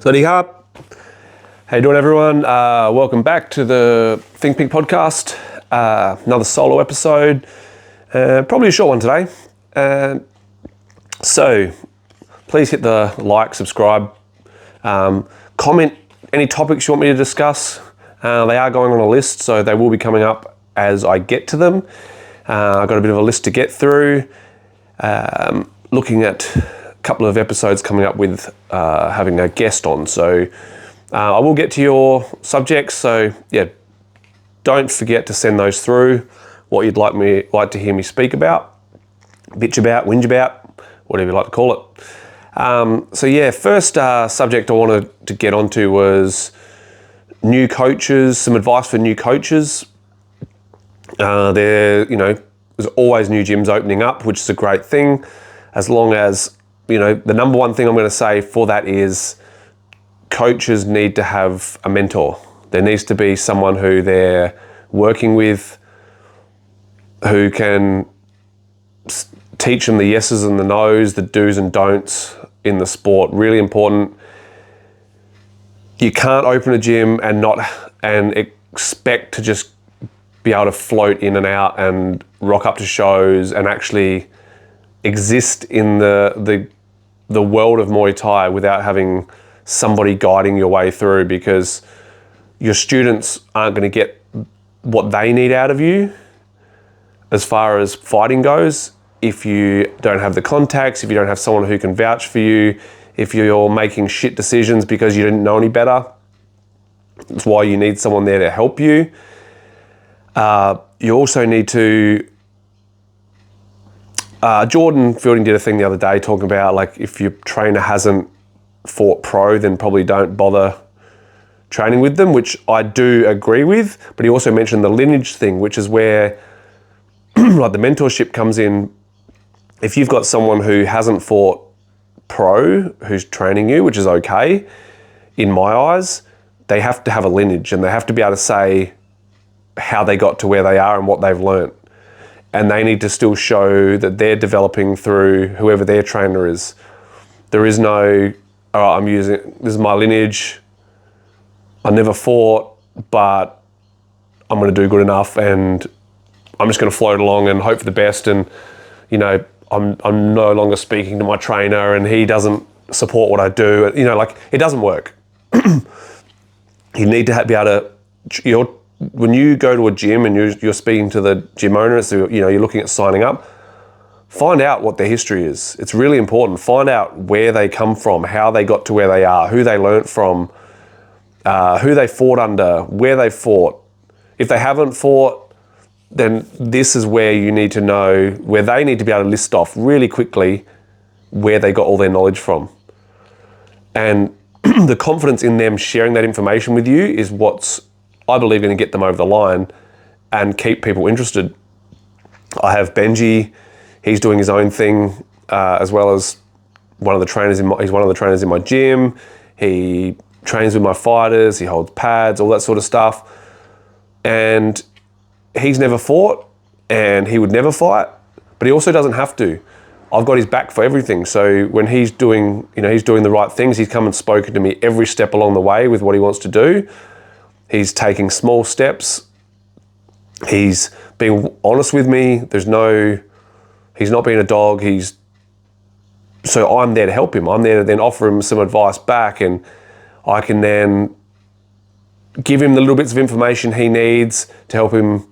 Sawadee. How you doing, everyone? Welcome back to the Think Pink podcast. Another solo episode. Probably a short one today. So please hit the like, subscribe, comment any topics you want me to discuss. They are going on a list, so they will be coming up as I get to them. I've got a bit of a list to get through. Looking at a couple of episodes coming up with having a guest on. So I will get to your subjects. So yeah, don't forget to send those through. What you'd like to hear me speak about, bitch about, whinge about, whatever you like to call it. So yeah, first subject I wanted to get onto was new coaches, some advice for new coaches. There's always new gyms opening up, which is a great thing. As long as, the number one thing I'm going to say for that is coaches need to have a mentor. There needs to be someone who they're working with, who can teach them the yeses and the nos, the do's and don'ts in the sport. Really important. You can't open a gym and expect to just be able to float in and out and rock up to shows and actually exist in the world of Muay Thai without having somebody guiding your way through, because your students aren't going to get what they need out of you as far as fighting goes if you don't have the contacts, if you don't have someone who can vouch for you, if you're making shit decisions because you didn't know any better. That's why you need someone there to help you. You also need to, Jordan Fielding did a thing the other day talking about, like, if your trainer hasn't fought pro, then probably don't bother training with them, which I do agree with. But he also mentioned the lineage thing, which is where like the mentorship comes in. If you've got someone who hasn't fought pro, who's training you, which is okay, in my eyes, they have to have a lineage and they have to be able to say how they got to where they are and what they've learnt. And they need to still show that they're developing through whoever their trainer is. There is no, all right, this is my lineage. I never fought, but I'm going to do good enough and I'm just going to float along and hope for the best. And, I'm no longer speaking to my trainer and he doesn't support what I do. It doesn't work. You need to be able to, when you go to a gym and you're speaking to the gym owner, so you're looking at signing up, find out what their history is. It's really important. Find out where they come from, how they got to where they are, who they learnt from, who they fought under, where they fought. If they haven't fought, then this is where you need to know, where they need to be able to list off really quickly where they got all their knowledge from. And the confidence in them sharing that information with you is what's, I believe, going to get them over the line and keep people interested. I have Benji, he's doing his own thing, as well as he's one of the trainers in my gym. He trains with my fighters, he holds pads, all that sort of stuff. And he's never fought and he would never fight, but he also doesn't have to. I've got his back for everything. So when he's doing the right things, he's come and spoken to me every step along the way with what he wants to do. He's taking small steps. He's being honest with me. He's not being a dog. So I'm there to help him. I'm there to then offer him some advice back, and I can then give him the little bits of information he needs to help him,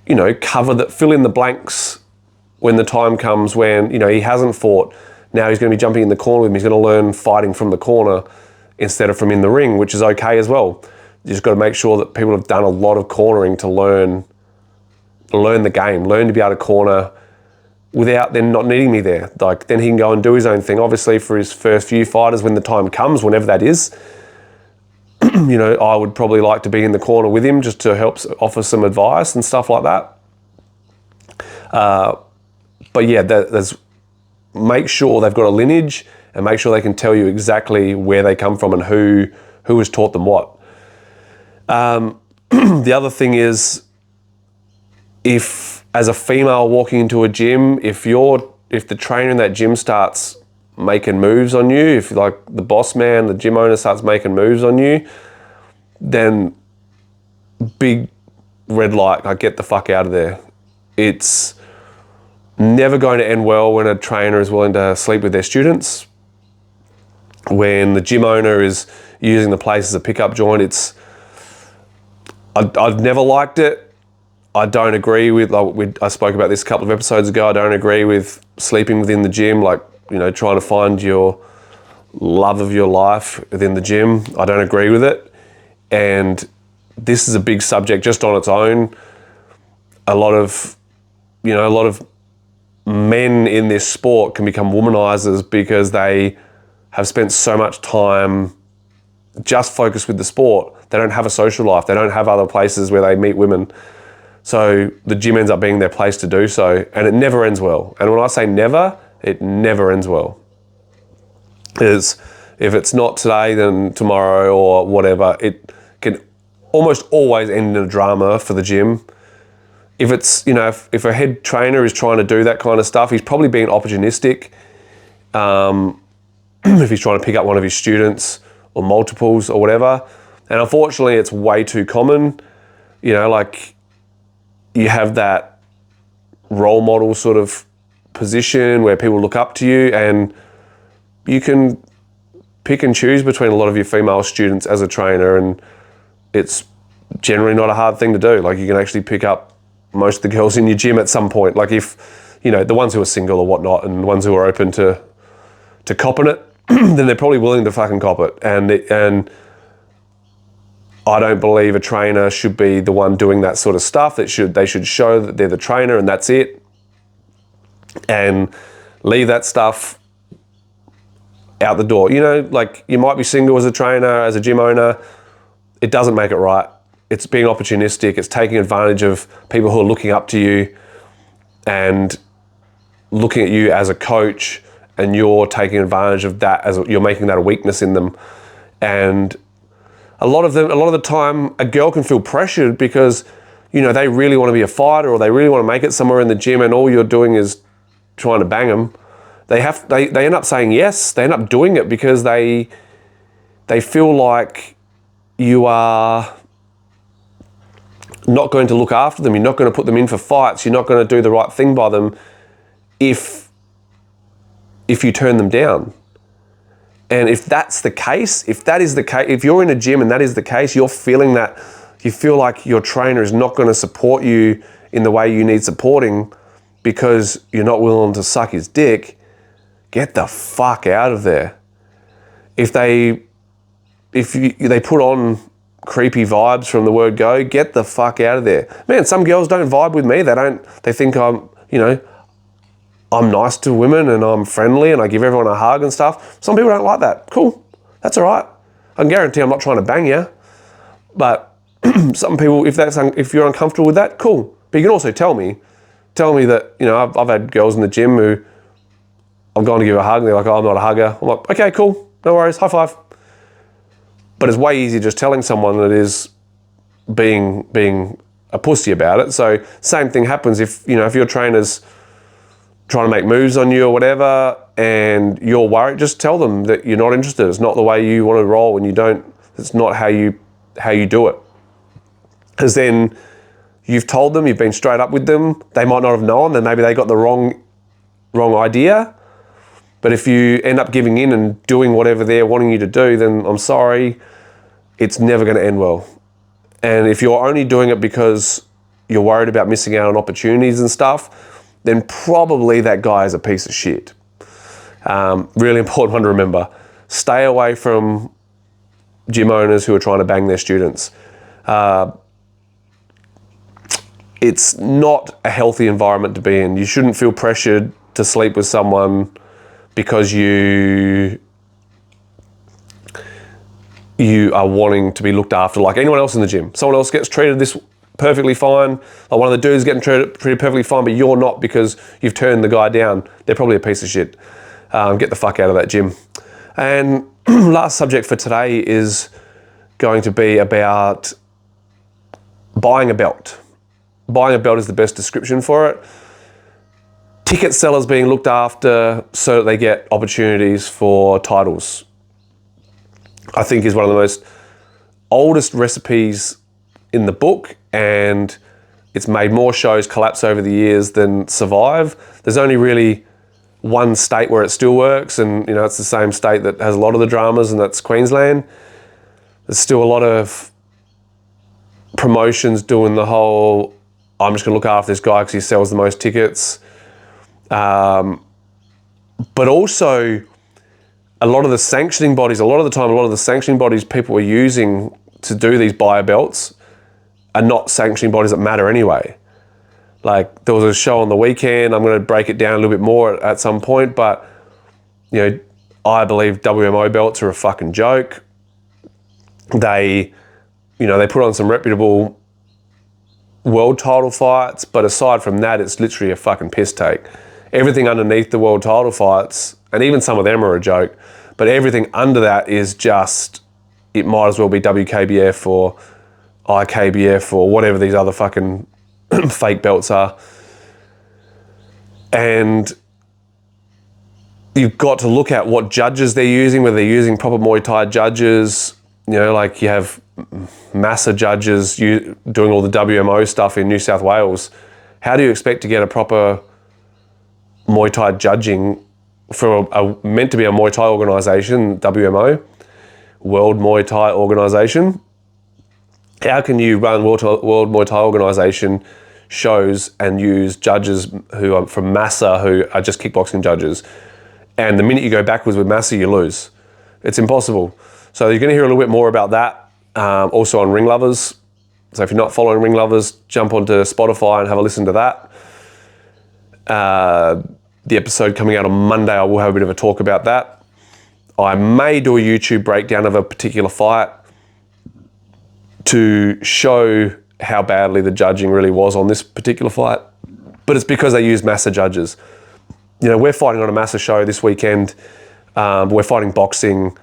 fill in the blanks when the time comes when, he hasn't fought. Now he's going to be jumping in the corner with me. He's going to learn fighting from the corner instead of from in the ring, which is okay as well. You just got to make sure that people have done a lot of cornering to learn the game, learn to be able to corner without them not needing me there. Like, then he can go and do his own thing. Obviously, for his first few fighters, when the time comes, whenever that is, I would probably like to be in the corner with him just to help offer some advice and stuff like that. But yeah, make sure they've got a lineage and make sure they can tell you exactly where they come from and who has taught them what. The other thing is, if as a female walking into a gym, if the trainer in that gym starts making moves on you, if like the boss man, the gym owner starts making moves on you, then big red light, like get the fuck out of there. It's never going to end well when a trainer is willing to sleep with their students. When the gym owner is using the place as a pickup joint, I've never liked it. I don't agree with, I spoke about this a couple of episodes ago, I don't agree with sleeping within the gym, like, you know, trying to find your love of your life within the gym. I don't agree with it. And this is a big subject just on its own. A lot of men in this sport can become womanizers because they have spent so much time just focused with the sport. They don't have a social life. They don't have other places where they meet women. So the gym ends up being their place to do so, and it never ends well. And when I say never, it never ends well. Because if it's not today, then tomorrow or whatever, it can almost always end in a drama for the gym. If it's, you know, if a head trainer is trying to do that kind of stuff, he's probably being opportunistic. If he's trying to pick up one of his students or multiples or whatever. And unfortunately, it's way too common. You know, like you have that role model sort of position where people look up to you, and you can pick and choose between a lot of your female students as a trainer, and it's generally not a hard thing to do. Like you can actually pick up most of the girls in your gym at some point. Like if, you know, the ones who are single or whatnot, and the ones who are open to copping it, then they're probably willing to fucking cop it. And I don't believe a trainer should be the one doing that sort of stuff. They should show that they're the trainer and that's it. And leave that stuff out the door. You know, like you might be single as a trainer, as a gym owner. It doesn't make it right. It's being opportunistic. It's taking advantage of people who are looking up to you and looking at you as a coach, and you're taking advantage of that, as you're making that a weakness in them. And a lot of the time, a girl can feel pressured because, you know, they really want to be a fighter or they really want to make it somewhere in the gym, and all you're doing is trying to bang them. They end up saying yes. They end up doing it because they feel like you are not going to look after them. You're not going to put them in for fights. You're not going to do the right thing by them if you turn them down. And if that's the case, if you're in a gym and that is the case, you're feeling that, you feel like your trainer is not going to support you in the way you need supporting because you're not willing to suck his dick, get the fuck out of there. If they put on creepy vibes from the word go, get the fuck out of there. Man, some girls don't vibe with me. They think I'm nice to women and I'm friendly and I give everyone a hug and stuff. Some people don't like that. Cool. That's all right. I can guarantee I'm not trying to bang you. But some people, if you're uncomfortable with that, cool. But you can also tell me that, you know, I've had girls in the gym who I'm going to give a hug and they're like, oh, I'm not a hugger. I'm like, okay, cool. No worries. High five. But it's way easier just telling someone than it is being a pussy about it. So same thing happens if your trainer's trying to make moves on you or whatever and you're worried, just tell them that you're not interested. It's not the way you want to roll, and it's not how you do it. Because then you've told them, you've been straight up with them. They might not have known, then maybe they got the wrong idea. But if you end up giving in and doing whatever they're wanting you to do, then I'm sorry, it's never going to end well. And if you're only doing it because you're worried about missing out on opportunities and stuff, then probably that guy is a piece of shit. Really important one to remember. Stay away from gym owners who are trying to bang their students. It's not a healthy environment to be in. You shouldn't feel pressured to sleep with someone because you are wanting to be looked after like anyone else in the gym. Someone else gets treated this perfectly fine. Like one of the dudes getting treated perfectly fine, but you're not because you've turned the guy down. They're probably a piece of shit. Get the fuck out of that gym. And last subject for today is going to be about buying a belt. Buying a belt is the best description for it. ticket sellers being looked after so that they get opportunities for titles, I think is one of the most oldest recipes in the book, and it's made more shows collapse over the years than survive. There's only really one state where it still works, and it's the same state that has a lot of the dramas, and that's Queensland. There's still a lot of promotions doing the whole, I'm just going to look after this guy because he sells the most tickets. But also, a lot of the sanctioning bodies, a lot of the sanctioning bodies people are using to do these buyer belts are not sanctioning bodies that matter anyway. Like, there was a show on the weekend, I'm going to break it down a little bit more at some point, but, I believe WMO belts are a fucking joke. They put on some reputable world title fights, but aside from that, it's literally a fucking piss take. Everything underneath the world title fights, and even some of them are a joke, but everything under that is just, it might as well be WKBF or IKBF or whatever these other fucking fake belts are. And you've got to look at what judges they're using, whether they're using proper Muay Thai judges. Like you have Massa judges doing all the WMO stuff in New South Wales. How do you expect to get a proper Muay Thai judging for meant to be a Muay Thai organisation, WMO, World Muay Thai Organisation? How can you run World Muay Thai Organisation shows and use judges who are from Massa, who are just kickboxing judges? And the minute you go backwards with Massa, you lose. It's impossible. So you're going to hear a little bit more about that, also on Ring Lovers. So if you're not following Ring Lovers, jump onto Spotify and have a listen to that. The episode coming out on Monday, I will have a bit of a talk about that. I may do a YouTube breakdown of a particular fight to show how badly the judging really was on this particular fight. But it's because they use Massa judges. We're fighting on a Massa show this weekend. We're fighting boxing.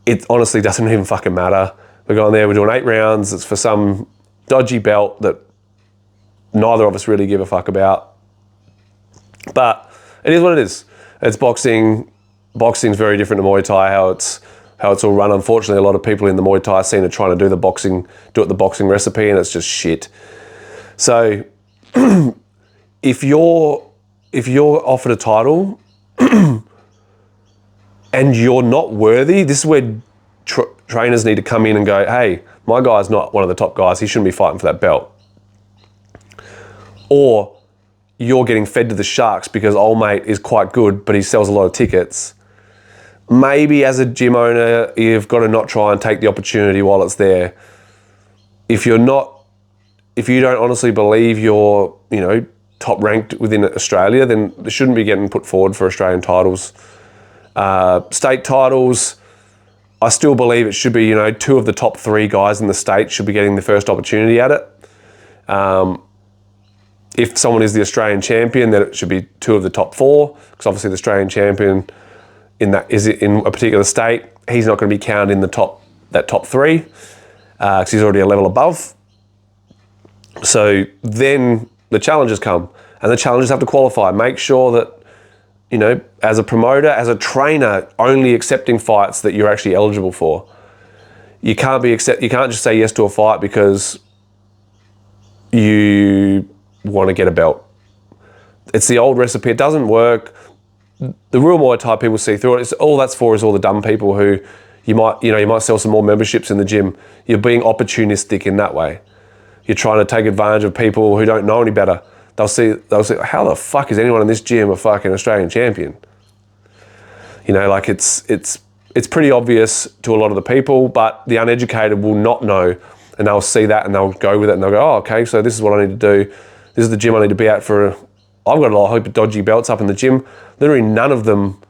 It honestly doesn't even fucking matter. We're going there, we're doing 8 rounds. It's for some dodgy belt that neither of us really give a fuck about. But it is what it is. It's boxing. Boxing's very different to Muay Thai, how it's all run. Unfortunately, a lot of people in the Muay Thai scene are trying to do it the boxing recipe, and it's just shit. So if you're offered a title and you're not worthy, this is where trainers need to come in and go, hey, my guy's not one of the top guys, he shouldn't be fighting for that belt. Or you're getting fed to the sharks because old mate is quite good, but he sells a lot of tickets. Maybe as a gym owner, you've got to not try and take the opportunity while it's there. If you don't honestly believe you're, top ranked within Australia, then they shouldn't be getting put forward for Australian titles. State titles, I still believe it should be, 2 of the top 3 guys in the state should be getting the first opportunity at it. If someone is the Australian champion, then it should be 2 of the top 4, because obviously the Australian champion in a particular state, he's not going to be counted in that top 3, because he's already a level above. So then the challenges come, and the challenges have to qualify. Make sure that, as a promoter, as a trainer, only accepting fights that you're actually eligible for. You can't just say yes to a fight because you want to get a belt. It's the old recipe. It doesn't work. The real Muay Thai people see through it. All that's for is all the dumb people who you might sell some more memberships in the gym. You're being opportunistic in that way. You're trying to take advantage of people who don't know any better. They'll see, how the fuck is anyone in this gym a fucking Australian champion? It's pretty obvious to a lot of the people, but the uneducated will not know, and they'll see that and they'll go with it and they'll go, oh, okay, so this is what I need to do. This is the gym I need to be at I've got a lot of dodgy belts up in the gym. Literally none of them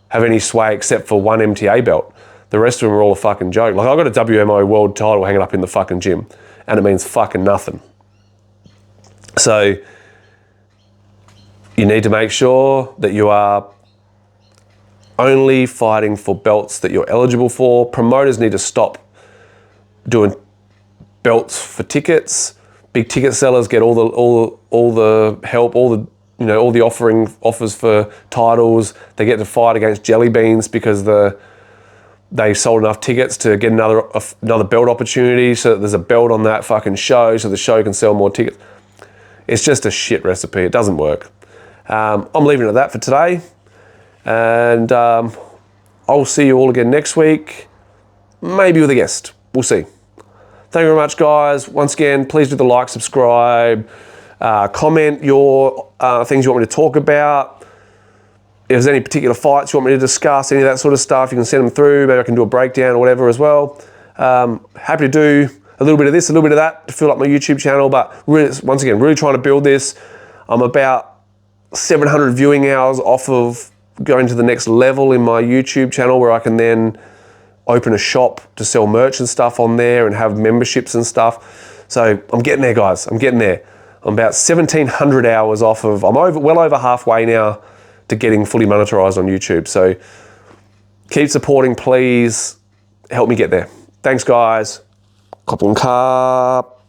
have any sway except for one MTA belt. The rest of them are all a fucking joke. Like, I've got a WMO world title hanging up in the fucking gym, and it means fucking nothing. So you need to make sure that you are only fighting for belts that you're eligible for. Promoters need to stop doing belts for tickets. Big ticket sellers get all the help, all the you know, all the offers for titles. They get to fight against Jelly Beans because they sold enough tickets to get another belt opportunity, so that there's a belt on that fucking show, so the show can sell more tickets. It's just a shit recipe. It doesn't work. I'm leaving it at that for today, and I'll see you all again next week, maybe with a guest. We'll see. Thank you very much, guys. Once again, please do the like, subscribe, comment your things you want me to talk about. If there's any particular fights you want me to discuss, any of that sort of stuff, you can send them through. Maybe I can do a breakdown or whatever as well. Happy to do a little bit of this, a little bit of that to fill up my YouTube channel. But really, once again, really trying to build this. I'm about 700 viewing hours off of going to the next level in my YouTube channel, where I can then open a shop to sell merch and stuff on there and have memberships and stuff. So I'm getting there, guys. I'm getting there. I'm about 1,700 hours off of, I'm well over halfway now to getting fully monetized on YouTube. So keep supporting, please. Help me get there. Thanks, guys. Cop and carp.